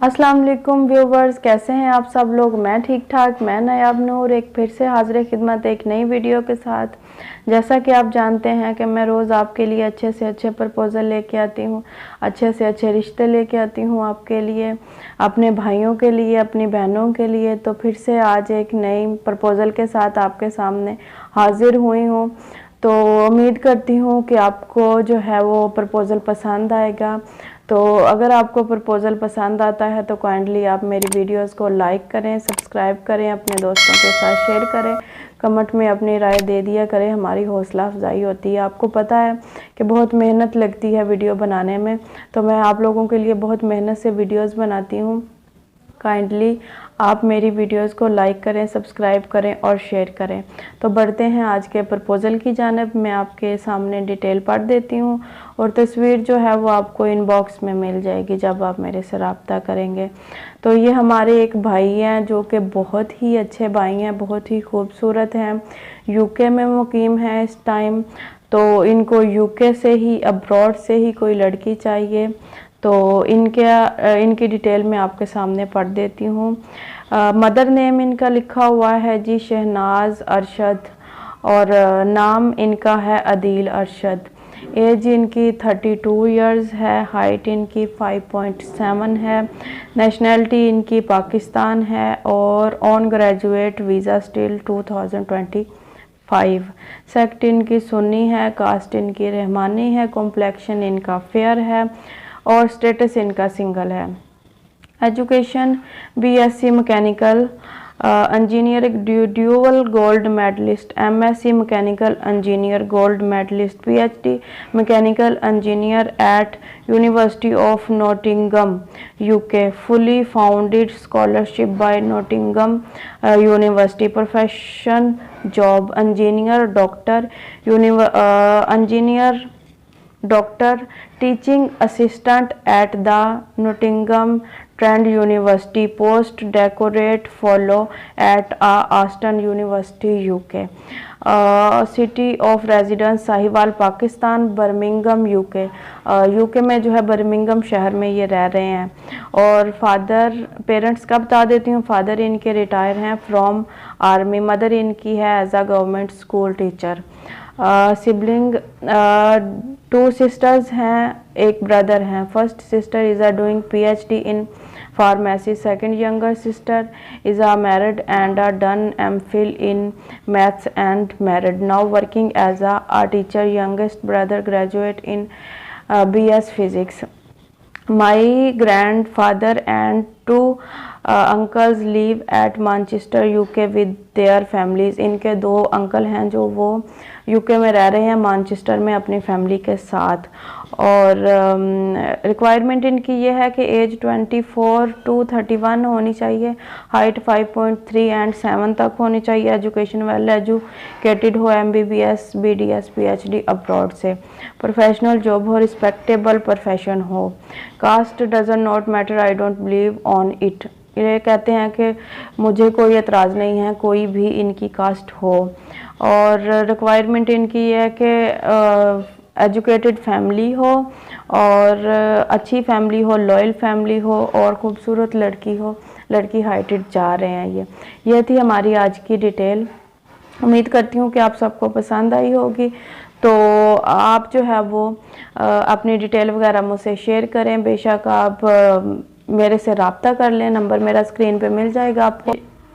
अस्सलाम वालेकुम व्यूवर्स, कैसे हैं आप सब लोग। मैं ठीक ठाक, मैं नायाब नूर एक फिर से हाजिर खिदमत एक नई वीडियो के साथ। जैसा कि आप जानते हैं कि मैं रोज़ आपके लिए अच्छे से अच्छे प्रपोज़ल लेके आती हूँ, अच्छे से अच्छे रिश्ते लेके आती हूँ आपके लिए, अपने भाइयों के लिए, अपनी बहनों के लिए। तो फिर से आज एक नई प्रपोज़ल के साथ आपके सामने हाजिर हुई हूँ। तो उम्मीद करती हूँ कि आपको जो है वो प्रपोज़ल पसंद आएगा। तो अगर आपको प्रपोज़ल पसंद आता है तो काइंडली आप मेरी वीडियोस को लाइक करें, सब्सक्राइब करें, अपने दोस्तों के साथ शेयर करें, कमेंट में अपनी राय दे दिया करें, हमारी हौसला अफजाई होती है। आपको पता है कि बहुत मेहनत लगती है वीडियो बनाने में, तो मैं आप लोगों के लिए बहुत मेहनत से वीडियोस बनाती हूँ। काइंडली आप मेरी वीडियोस को लाइक करें, सब्सक्राइब करें और शेयर करें। तो बढ़ते हैं आज के प्रपोज़ल की जानिब। मैं आपके सामने डिटेल पढ़ देती हूँ और तस्वीर जो है वो आपको इनबॉक्स में मिल जाएगी जब आप मेरे से रब्ता करेंगे। तो ये हमारे एक भाई हैं जो कि बहुत ही अच्छे भाई हैं, बहुत ही खूबसूरत हैं, यूके में मुकीम हैं इस टाइम। तो इनको यूके से ही, अब्रॉड से ही कोई लड़की चाहिए। तो इनकी डिटेल मैं आपके सामने पढ़ देती हूँ। मदर नेम इनका लिखा हुआ है जी शहनाज अरशद, और नाम इनका है अदील अरशद। एज इनकी 32 इयर्स है, हाइट इनकी 5.7 है, नेशनैलिटी इनकी पाकिस्तान है और on graduate visa still 2025। Sect इनकी सुन्नी है, कास्ट इनकी रहमानी है, कॉम्प्लेक्शन इनका फेयर है और स्टेटस इनका सिंगल है। Education BSc mechanical engineer dual gold medalist, MSc mechanical engineer gold medalist, PhD mechanical engineer at university of Nottingham UK, fully founded scholarship by Nottingham university, profession job engineer doctor, engineer doctor, teaching assistant at the Nottingham Trent university, post doctorate fellow at Aston university UK, city of residence Sahiwal Pakistan, Birmingham UK. UK में जो है Birmingham शहर में ये रह रहे हैं। और फादर, पेरेंट्स का बता देती हूँ। फादर इनके रिटायर हैं फ्रॉम आर्मी, मदर इनकी है as a government school teacher. Sibling 2 sisters हैं, एक ब्रदर हैं। First sister is a doing PhD in pharmacy, second younger sister is a married and a done MPhil in maths and married, now working as a teacher. Youngest brother graduate in BS physics. My grandfather and 2 uncles live at Manchester UK with their families. इनके 2 uncle हैं जो वो UK में रह रहे हैं, Manchester में अपनी फैमिली के साथ। और रिक्वायरमेंट इनकी ये है कि एज 24 to 31 होनी चाहिए, हाइट 5.3 एंड 7 तक होनी चाहिए, एजुकेशन वेल एजुकेटेड हो, MBBS BDS PhD अब्रॉड से, प्रोफेशनल जॉब हो, रिस्पेक्टेबल प्रोफेशन हो, caste doesn't not matter, I don't believe on it. ये कहते हैं कि मुझे कोई एतराज़ नहीं है कोई भी इनकी कास्ट हो। और रिक्वायरमेंट इनकी ये है कि एजुकेटेड फैमिली हो और अच्छी फैमिली हो, लॉयल फैमिली हो और ख़ूबसूरत लड़की हो, लड़की हाइटेड चाह रहे हैं। ये थी हमारी आज की डिटेल। उम्मीद करती हूँ कि आप सबको पसंद आई होगी। तो आप जो है वो अपनी डिटेल वगैरह मुझसे शेयर करें। बेशक आप मेरे से रब्ता कर लें, नंबर मेरा स्क्रीन पे मिल जाएगा आपको।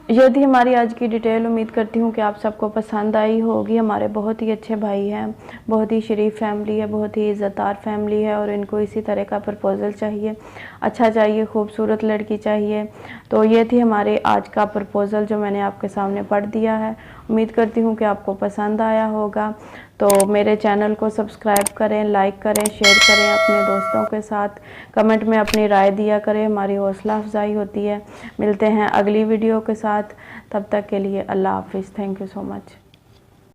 ये थी हमारी आज की डिटेल। उम्मीद करती हूँ कि आप सबको पसंद आई होगी। हमारे बहुत ही अच्छे भाई हैं, बहुत ही शरीफ फैमिली है, बहुत ही इज़्ज़तदार फैमिली है और इनको इसी तरह का प्रपोज़ल चाहिए, अच्छा चाहिए, खूबसूरत लड़की चाहिए। तो ये थी हमारे आज का प्रपोज़ल जो मैंने आपके सामने पढ़ दिया है। उम्मीद करती हूँ कि आपको पसंद आया होगा। तो मेरे चैनल को सब्सक्राइब करें, लाइक करें, शेयर करें अपने दोस्तों के साथ, कमेंट में अपनी राय दिया करें, हमारी हौसला अफजाई होती है। मिलते हैं अगली वीडियो के साथ, तब तक के लिए अल्लाह हाफिज़। Thank you so much.